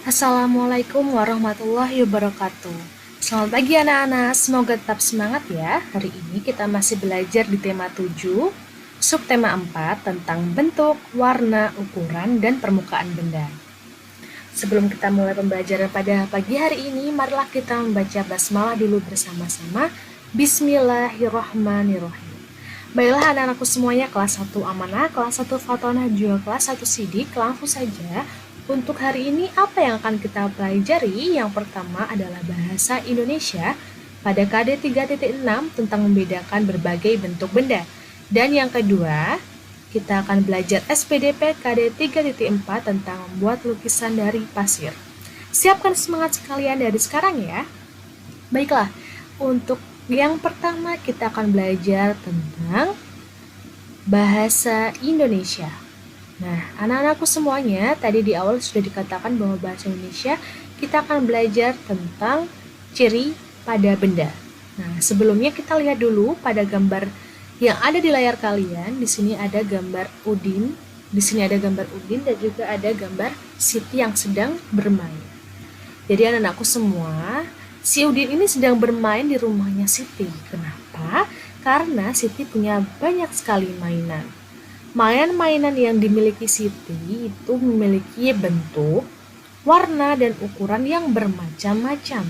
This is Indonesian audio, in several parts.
Assalamualaikum warahmatullahi wabarakatuh. Selamat pagi anak-anak, semoga tetap semangat ya. Hari ini kita masih belajar di tema 7, subtema 4 tentang bentuk, warna, ukuran, dan permukaan benda. Sebelum kita mulai pembelajaran pada pagi hari ini, marilah kita membaca basmalah dulu bersama-sama. Bismillahirrahmanirrahim. Baiklah anak-anakku semuanya, kelas 1 Amanah, kelas 1 Fatonah, juga kelas 1 Sidik, langsung saja. Untuk hari ini apa yang akan kita pelajari? Yang pertama adalah bahasa Indonesia pada KD 3.6 tentang membedakan berbagai bentuk benda. Dan yang kedua, kita akan belajar SPDP KD 3.4 tentang membuat lukisan dari pasir. Siapkan semangat sekalian dari sekarang ya. Baiklah, untuk yang pertama kita akan belajar tentang bahasa Indonesia. Nah, anak-anakku semuanya, tadi di awal sudah dikatakan bahwa bahasa Indonesia kita akan belajar tentang ciri pada benda. Nah, sebelumnya kita lihat dulu pada gambar yang ada di layar kalian. Di sini ada gambar Udin, di sini ada gambar Udin dan juga ada gambar Siti yang sedang bermain. Jadi anak-anakku semua, si Udin ini sedang bermain di rumahnya Siti. Kenapa? Karena Siti punya banyak sekali mainan. Mainan-mainan yang dimiliki Siti itu memiliki bentuk, warna, dan ukuran yang bermacam-macam.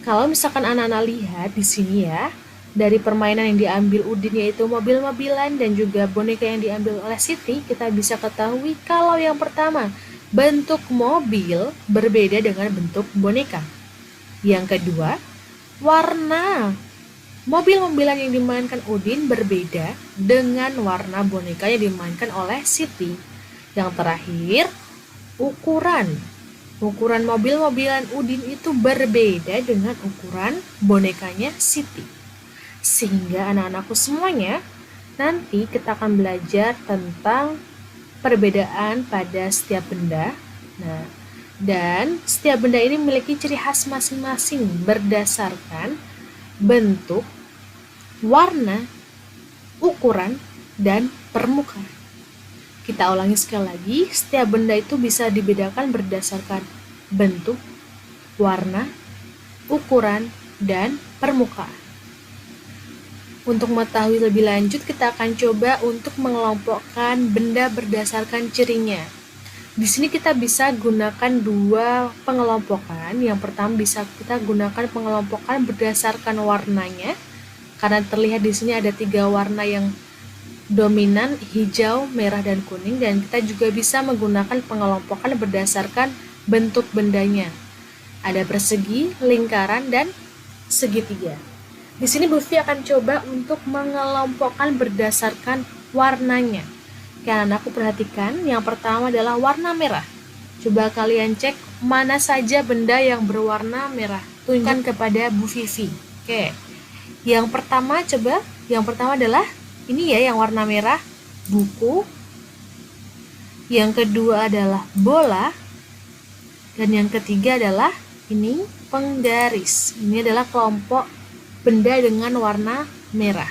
Kalau misalkan anak-anak lihat di sini ya, dari permainan yang diambil Udin yaitu mobil-mobilan dan juga boneka yang diambil oleh Siti, kita bisa ketahui kalau yang pertama, bentuk mobil berbeda dengan bentuk boneka. Yang kedua, warna mobil-mobilan yang dimainkan Udin berbeda dengan warna boneka yang dimainkan oleh Siti. Yang terakhir, ukuran. Ukuran mobil-mobilan Udin itu berbeda dengan ukuran bonekanya Siti. Sehingga anak-anakku semuanya, nanti kita akan belajar tentang perbedaan pada setiap benda. Nah, dan setiap benda ini memiliki ciri khas masing-masing berdasarkan bentuk, warna, ukuran, dan permukaan. Kita ulangi sekali lagi, setiap benda itu bisa dibedakan berdasarkan bentuk, warna, ukuran, dan permukaan. Untuk mengetahui lebih lanjut, kita akan coba untuk mengelompokkan benda berdasarkan cirinya. Di sini kita bisa gunakan dua pengelompokan. Yang pertama bisa kita gunakan pengelompokan berdasarkan warnanya. Karena terlihat di sini ada 3 warna yang dominan, hijau, merah, dan kuning. Dan kita juga bisa menggunakan pengelompokan berdasarkan bentuk bendanya. Ada persegi, lingkaran, dan segitiga. Di sini Bu Fi akan coba untuk mengelompokkan berdasarkan warnanya. Kan aku perhatikan, yang pertama adalah warna merah. Coba kalian cek mana saja benda yang berwarna merah. Tunjukkan kepada Bu Vivi. Oke. Yang pertama adalah ini ya yang warna merah, buku. Yang kedua adalah bola. Dan yang ketiga adalah ini penggaris. Ini adalah kelompok benda dengan warna merah.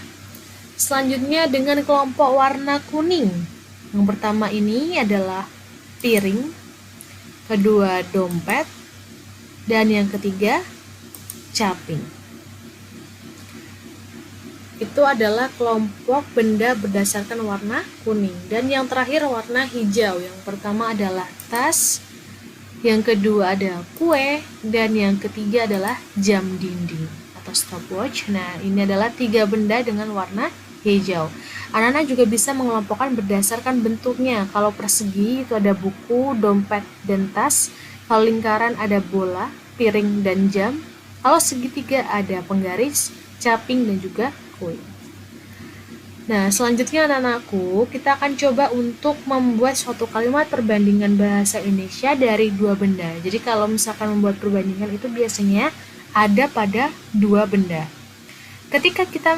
Selanjutnya dengan kelompok warna kuning. Yang pertama ini adalah piring, kedua dompet, dan yang ketiga caping. Itu adalah kelompok benda berdasarkan warna kuning. Dan yang terakhir warna hijau. Yang pertama adalah tas, yang kedua ada kue, dan yang ketiga adalah jam dinding atau stopwatch. Nah, ini adalah 3 benda dengan warna hijau. Anak-anak juga bisa mengelompokkan berdasarkan bentuknya. Kalau persegi itu ada buku, dompet, dan tas. Kalau lingkaran ada bola, piring, dan jam. Kalau segitiga ada penggaris, caping, dan juga kue. Nah, selanjutnya anak-anakku, kita akan coba untuk membuat suatu kalimat perbandingan bahasa Indonesia dari 2 benda. Jadi kalau misalkan membuat perbandingan itu biasanya ada pada 2 benda. Ketika kita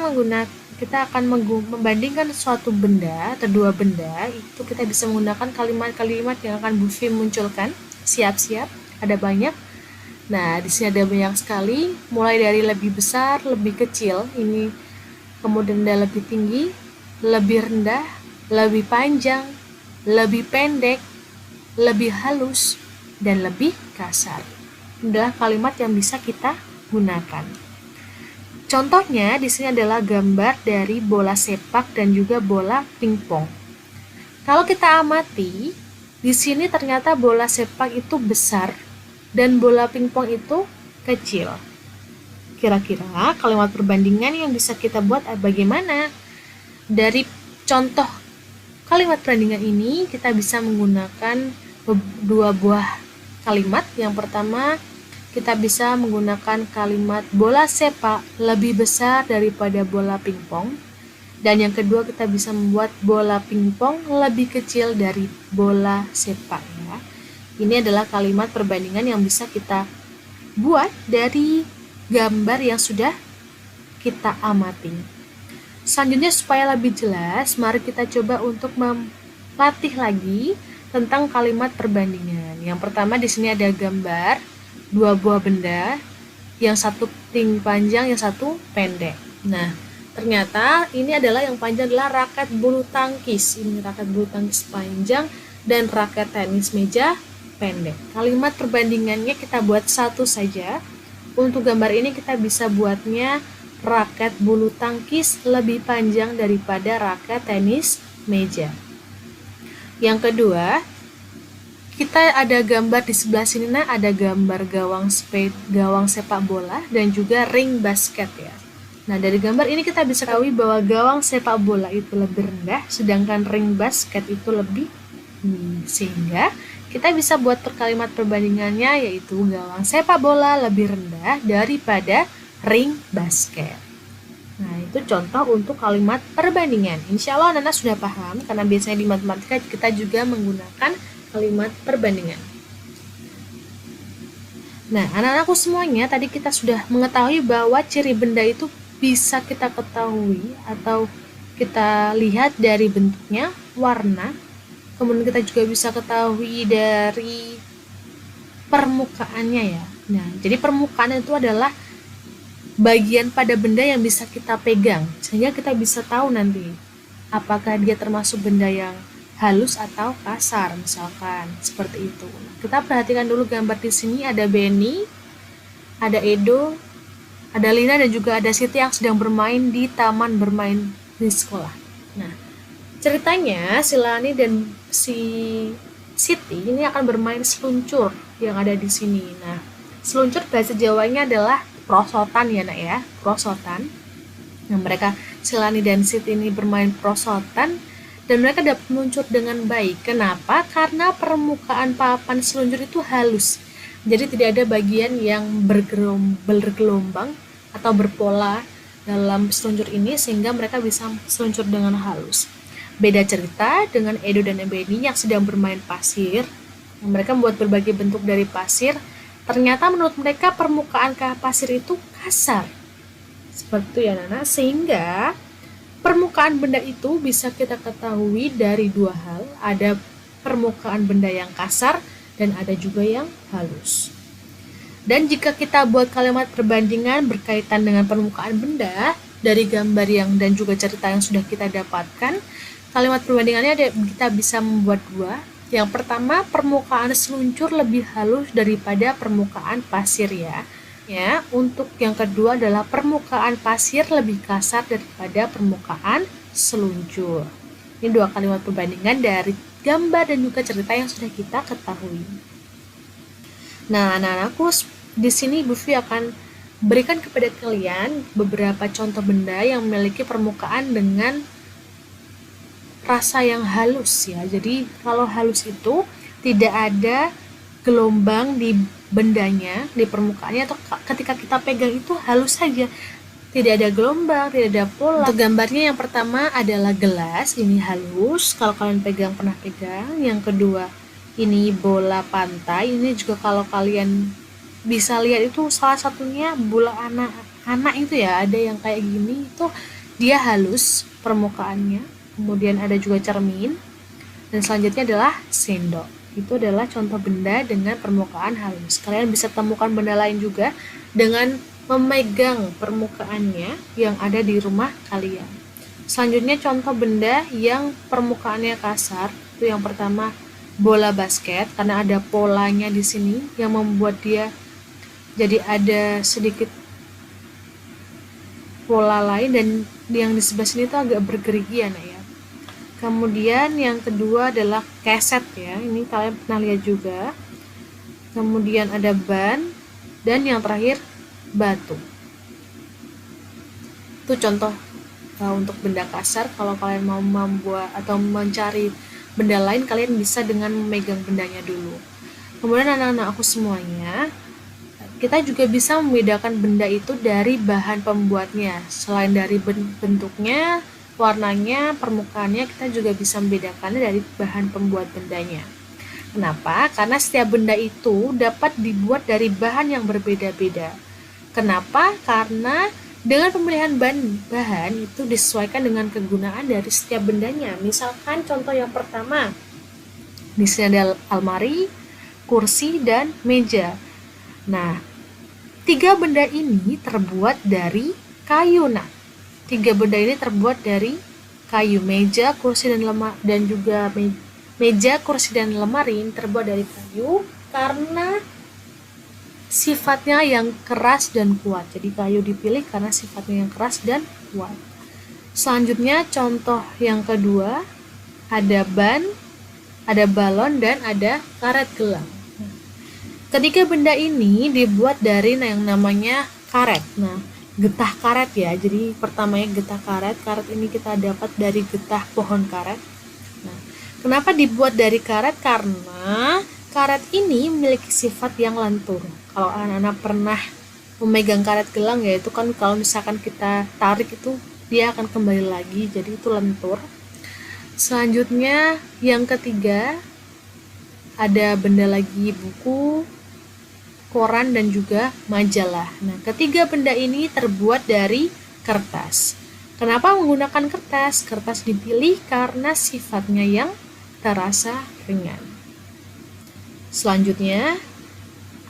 akan membandingkan suatu benda atau 2 benda, itu kita bisa menggunakan kalimat-kalimat yang akan Bu Fi munculkan. Siap-siap, ada banyak. Nah, di sini ada banyak sekali, mulai dari lebih besar, lebih kecil, ini kemudian ada lebih tinggi, lebih rendah, lebih panjang, lebih pendek, lebih halus, dan lebih kasar. Ini adalah kalimat yang bisa kita gunakan. Contohnya di sini adalah gambar dari bola sepak dan juga bola pingpong. Kalau kita amati, di sini ternyata bola sepak itu besar dan bola pingpong itu kecil. Kira-kira kalimat perbandingan yang bisa kita buat bagaimana? Dari contoh kalimat perbandingan ini kita bisa menggunakan dua buah kalimat. Yang pertama, kita bisa menggunakan kalimat bola sepak lebih besar daripada bola pingpong. Dan yang kedua, kita bisa membuat bola pingpong lebih kecil dari bola sepak ya. Ini adalah kalimat perbandingan yang bisa kita buat dari gambar yang sudah kita amati. Selanjutnya supaya lebih jelas, mari kita coba untuk melatih lagi tentang kalimat perbandingan. Yang pertama di sini ada gambar dua buah benda, yang satu tinggi panjang, yang satu pendek. Nah, ternyata ini adalah yang panjang adalah raket bulu tangkis. Ini raket bulu tangkis panjang dan raket tenis meja pendek. Kalimat perbandingannya kita buat satu saja. Untuk gambar ini kita bisa buatnya raket bulu tangkis lebih panjang daripada raket tenis meja. Yang kedua, kita ada gambar di sebelah sini, nah ada gambar gawang sepak bola dan juga ring basket ya. Nah, dari gambar ini kita bisa tahu bahwa gawang sepak bola itu lebih rendah, sedangkan ring basket itu lebih tinggi. Sehingga kita bisa buat kalimat perbandingannya, yaitu gawang sepak bola lebih rendah daripada ring basket. Nah, itu contoh untuk kalimat perbandingan. Insya Allah anak-anak sudah paham, karena biasanya di matematika kita juga menggunakan kalimat perbandingan. Nah, anak-anakku semuanya, tadi kita sudah mengetahui bahwa ciri benda itu bisa kita ketahui atau kita lihat dari bentuknya, warna, kemudian kita juga bisa ketahui dari permukaannya ya. Nah, jadi permukaan itu adalah bagian pada benda yang bisa kita pegang, sehingga kita bisa tahu nanti apakah dia termasuk benda yang halus atau kasar, misalkan seperti itu. Kita perhatikan dulu gambar di sini, ada Benny, ada Edo, ada Lina, dan juga ada Siti yang sedang bermain di taman bermain di sekolah. Nah, ceritanya si Lani dan si Siti ini akan bermain seluncur yang ada di sini. Nah, seluncur bahasa Jawanya adalah prosotan ya nak ya, prosotan. Nah, mereka si Lani dan Siti ini bermain prosotan dan mereka dapat meluncur dengan baik. Kenapa? Karena permukaan papan seluncur itu halus. Jadi tidak ada bagian yang bergelombang atau berpola dalam seluncur ini, sehingga mereka bisa seluncur dengan halus. Beda cerita dengan Edo dan Benny yang sedang bermain pasir. Mereka membuat berbagai bentuk dari pasir. Ternyata menurut mereka permukaan pasir itu kasar. Seperti itu ya Nana. Sehingga permukaan benda itu bisa kita ketahui dari dua hal. Ada permukaan benda yang kasar dan ada juga yang halus. Dan jika kita buat kalimat perbandingan berkaitan dengan permukaan benda dari gambar yang dan juga cerita yang sudah kita dapatkan, kalimat perbandingannya kita bisa membuat dua. Yang pertama, permukaan seluncur lebih halus daripada permukaan pasir ya. Untuk yang kedua adalah permukaan pasir lebih kasar daripada permukaan seluncur. Ini dua kalimat perbandingan dari gambar dan juga cerita yang sudah kita ketahui. Nah, anak-anakku, di sini Bu Fi akan berikan kepada kalian beberapa contoh benda yang memiliki permukaan dengan rasa yang halus ya. Jadi kalau halus itu tidak ada gelombang di bendanya, di permukaannya, atau ketika kita pegang itu halus saja, tidak ada gelombang, tidak ada pola. Untuk gambarnya yang pertama adalah gelas, ini halus kalau kalian pernah pegang. Yang kedua ini bola pantai, ini juga kalau kalian bisa lihat itu salah satunya bola anak-anak itu ya, ada yang kayak gini, itu dia halus permukaannya. Kemudian ada juga cermin, dan selanjutnya adalah sendok. Itu adalah contoh benda dengan permukaan halus. Kalian bisa temukan benda lain juga dengan memegang permukaannya yang ada di rumah kalian. Selanjutnya contoh benda yang permukaannya kasar, itu yang pertama bola basket karena ada polanya di sini yang membuat dia jadi ada sedikit pola lain dan yang di sebelah sini itu agak bergerigi ya. Kemudian yang kedua adalah keset ya, ini kalian pernah lihat juga. Kemudian ada ban dan yang terakhir batu. Itu contoh untuk benda kasar. Kalau kalian mau membuat atau mencari benda lain, kalian bisa dengan memegang bendanya dulu. Kemudian anak-anak aku semuanya, kita juga bisa membedakan benda itu dari bahan pembuatnya. Selain dari bentuknya, warnanya, permukaannya, kita juga bisa membedakannya dari bahan pembuat bendanya. Kenapa? Karena setiap benda itu dapat dibuat dari bahan yang berbeda-beda. Kenapa? Karena dengan pemilihan bahan itu disesuaikan dengan kegunaan dari setiap bendanya. Misalkan contoh yang pertama, di sini ada almari, kursi, dan meja. Nah, 3 benda ini terbuat dari kayu. Nah, 3 benda ini terbuat dari kayu. Meja, kursi, dan juga meja, kursi, dan lemari ini terbuat dari kayu karena sifatnya yang keras dan kuat. Jadi kayu dipilih karena sifatnya yang keras dan kuat. Selanjutnya contoh yang kedua, ada ban, ada balon, dan ada karet gelang. Ketiga benda ini dibuat dari yang namanya karet. Nah, getah karet ya. Jadi pertamanya getah karet. Karet ini kita dapat dari getah pohon karet. Nah, kenapa dibuat dari karet? Karena karet ini memiliki sifat yang lentur. Kalau anak-anak pernah memegang karet gelang ya, itu kan kalau misalkan kita tarik itu dia akan kembali lagi. Jadi itu lentur. Selanjutnya yang ketiga ada benda lagi buku, koran, dan juga majalah. Nah, ketiga benda ini terbuat dari kertas. Kenapa menggunakan kertas? Kertas dipilih karena sifatnya yang terasa ringan. Selanjutnya,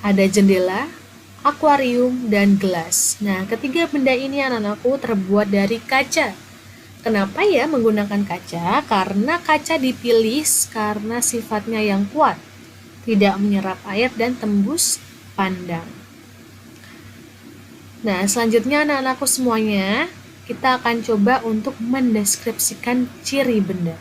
ada jendela, akuarium, dan gelas. Nah, ketiga benda ini anak-anakku terbuat dari kaca. Kenapa ya menggunakan kaca? Karena kaca dipilih karena sifatnya yang kuat, tidak menyerap air dan tembus pandang. Nah, selanjutnya anak-anakku semuanya, kita akan coba untuk mendeskripsikan ciri benda.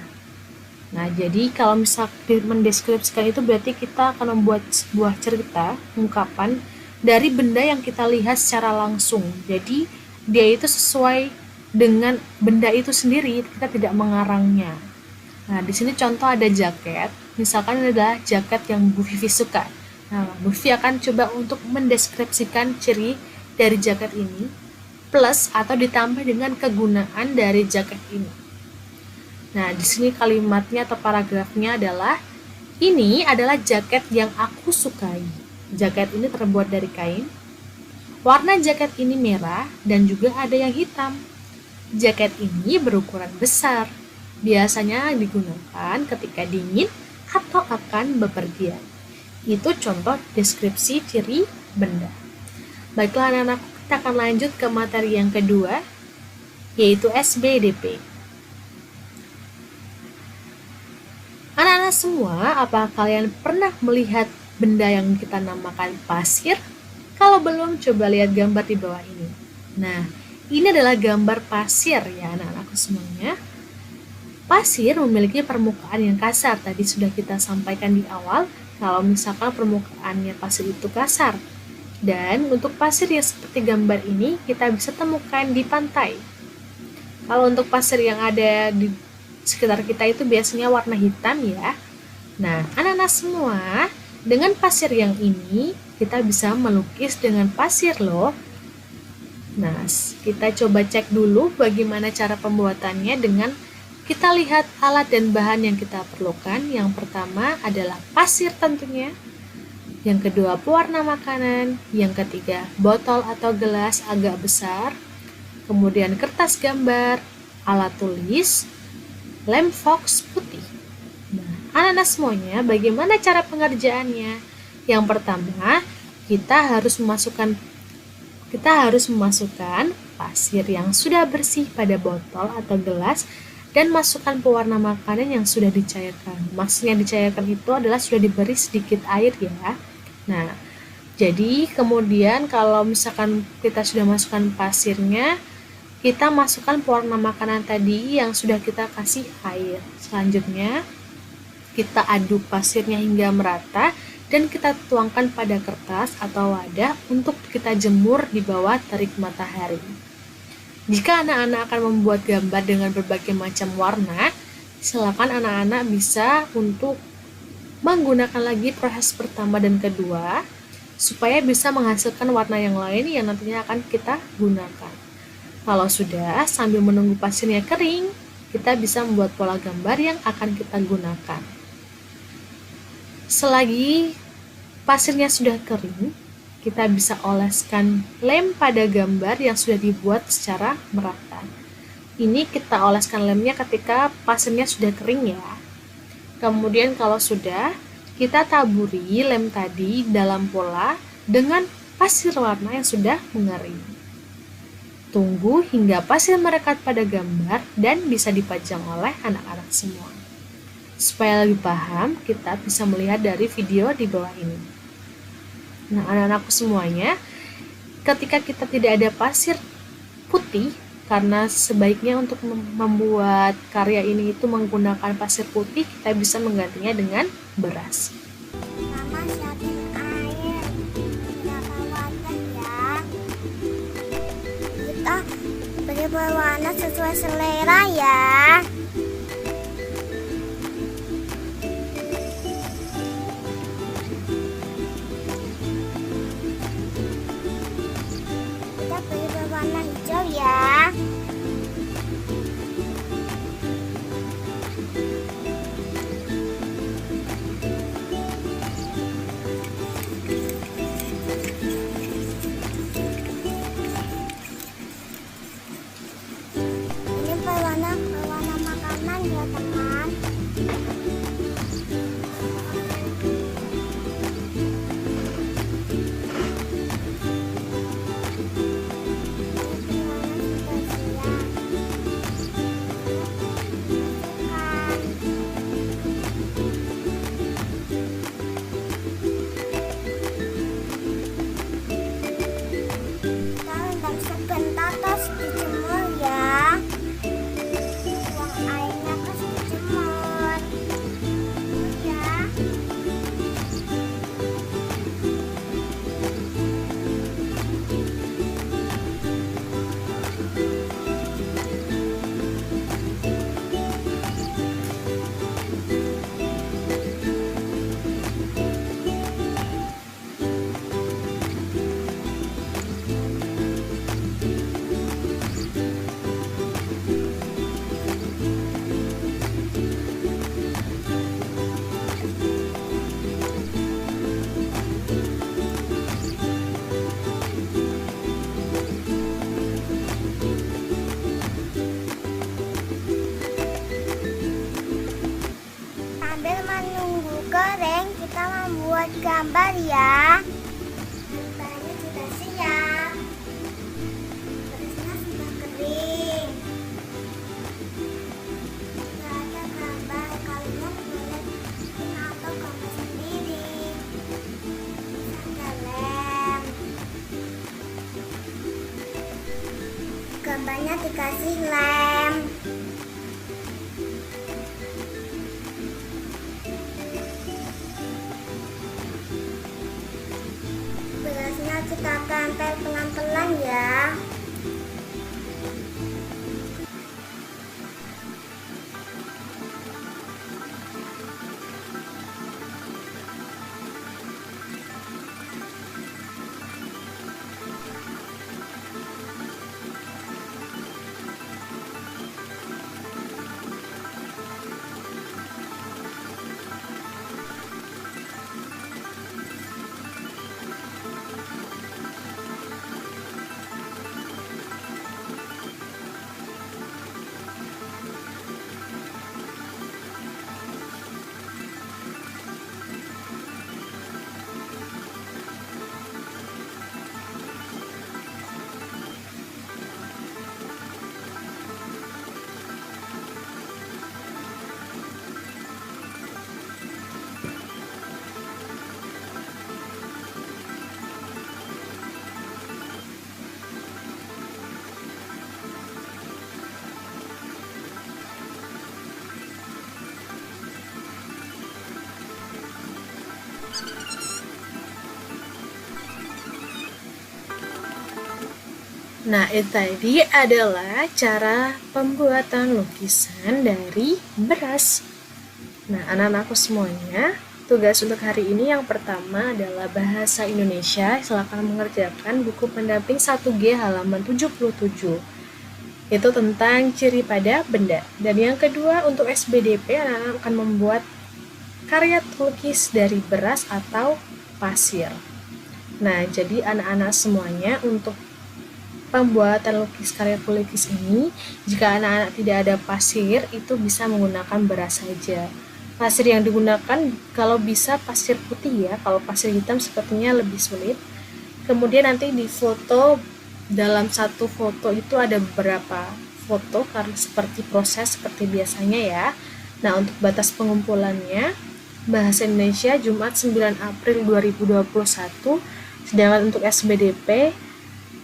Nah, jadi kalau misal mendeskripsikan itu berarti kita akan membuat sebuah cerita, ungkapan dari benda yang kita lihat secara langsung. Jadi, dia itu sesuai dengan benda itu sendiri, kita tidak mengarangnya. Nah, di sini contoh ada jaket. Misalkan ini adalah jaket yang Bu Vivi suka. Nah, Bu Vivi akan coba untuk mendeskripsikan ciri dari jaket ini plus atau ditambah dengan kegunaan dari jaket ini. Nah, di sini kalimatnya atau paragrafnya adalah, ini adalah jaket yang aku sukai. Jaket ini terbuat dari kain. Warna jaket ini merah dan juga ada yang hitam. Jaket ini berukuran besar. Biasanya digunakan ketika dingin atau akan bepergian. Itu contoh deskripsi ciri benda. Baiklah anak-anak, kita akan lanjut ke materi yang kedua, yaitu SBDP. Anak-anak semua, apakah kalian pernah melihat benda yang kita namakan pasir? Kalau belum, coba lihat gambar di bawah ini. Nah, ini adalah gambar pasir ya anak-anakku semuanya. Pasir memiliki permukaan yang kasar. Tadi sudah kita sampaikan di awal, kalau misalkan permukaannya pasir itu kasar. Dan untuk pasir yang seperti gambar ini, kita bisa temukan di pantai. Kalau untuk pasir yang ada di sekitar kita itu biasanya warna hitam ya. Nah, anak-anak semua, dengan pasir yang ini, kita bisa melukis dengan pasir loh. Nah, kita coba cek dulu bagaimana cara pembuatannya dengan kita lihat alat dan bahan yang kita perlukan. Yang pertama adalah pasir tentunya. Yang kedua, pewarna makanan. Yang ketiga, botol atau gelas agak besar. Kemudian kertas gambar, alat tulis, lem fox putih. Nah, anak-anak semuanya, bagaimana cara pengerjaannya? Yang pertama, kita harus memasukkan pasir yang sudah bersih pada botol atau gelas dan masukkan pewarna makanan yang sudah dicairkan. Maksudnya dicairkan itu adalah sudah diberi sedikit air ya. Nah, jadi kemudian kalau misalkan kita sudah masukkan pasirnya, kita masukkan pewarna makanan tadi yang sudah kita kasih air. Selanjutnya, kita aduk pasirnya hingga merata dan kita tuangkan pada kertas atau wadah untuk kita jemur di bawah terik matahari. Jika anak-anak akan membuat gambar dengan berbagai macam warna, silakan anak-anak bisa untuk menggunakan lagi proses pertama dan kedua supaya bisa menghasilkan warna yang lain yang nantinya akan kita gunakan. Kalau sudah, sambil menunggu pasirnya kering, kita bisa membuat pola gambar yang akan kita gunakan. Selagi pasirnya sudah kering, kita bisa oleskan lem pada gambar yang sudah dibuat secara merata. Ini kita oleskan lemnya ketika pasirnya sudah kering ya. Kemudian kalau sudah, kita taburi lem tadi dalam pola dengan pasir warna yang sudah mengering. Tunggu hingga pasir merekat pada gambar dan bisa dipajang oleh anak-anak semua. Supaya lebih paham, kita bisa melihat dari video di bawah ini. Nah, anak-anakku semuanya, ketika kita tidak ada pasir putih, karena sebaiknya untuk membuat karya ini itu menggunakan pasir putih, kita bisa menggantinya dengan beras. Mama siapin air, berapa wadah ya? Kita beri berwarna sesuai selera ya. Kita beri berwarna hijau ya. Ini berwarna makanan ya teman. Sebentar terus dijemur ya. Buang airnya terus dijemur ya. Sambil menunggu kering, kita membuat gambar ya. Gambarnya sudah siap. Berasnya sudah kering. Sudah ada gambar, kalian boleh bikin atau gambar sendiri. Bisa ada lem. Gambarnya dikasih lem. Berasnya kita tempel pelan-pelan ya. Nah, itu tadi adalah cara pembuatan lukisan dari beras. Nah, anak-anakku semuanya, tugas untuk hari ini yang pertama adalah bahasa Indonesia. Silakan mengerjakan buku pendamping 1G halaman 77. Itu tentang ciri pada benda. Dan yang kedua, untuk SBDP, anak-anak akan membuat karya lukis dari beras atau pasir. Nah, jadi anak-anak semuanya untuk pembuatan lukis karya pelukis ini, jika anak-anak tidak ada pasir, itu bisa menggunakan beras saja. Pasir yang digunakan kalau bisa pasir putih ya, kalau pasir hitam sepertinya lebih sulit. Kemudian nanti di foto, dalam satu foto itu ada beberapa foto karena seperti proses seperti biasanya ya. Nah, untuk batas pengumpulannya, Bahasa Indonesia Jumat 9 April 2021, sedangkan untuk SBDP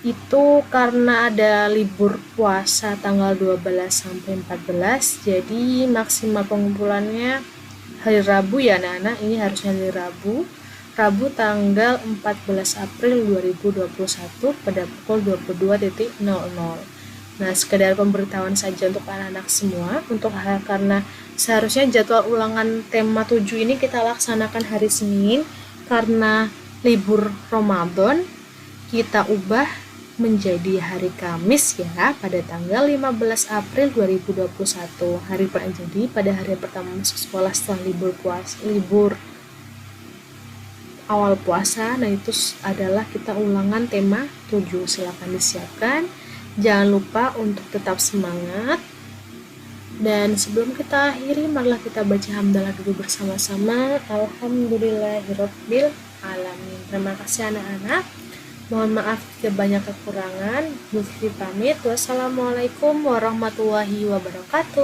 itu karena ada libur puasa tanggal 12 sampai 14, jadi maksimal pengumpulannya hari Rabu ya anak-anak, ini harusnya hari Rabu tanggal 14 April 2021 pada pukul 22.00. Nah, sekedar pemberitahuan saja untuk anak-anak semua, karena seharusnya jadwal ulangan tema 7 ini kita laksanakan hari Senin, karena libur Ramadan kita ubah menjadi hari Kamis ya, pada tanggal 15 April 2021. Jadi pada hari pertama masuk sekolah setelah libur awal puasa. Nah, itu adalah kita ulangan tema 7. Silakan disiapkan. Jangan lupa untuk tetap semangat. Dan sebelum kita akhiri, marilah kita baca hamdalah dulu bersama-sama. Alhamdulillahirabbil alamin. Terima kasih anak-anak. Mohon maaf jika banyak kekurangan. Bu Fitri pamit. Wassalamualaikum warahmatullahi wabarakatuh.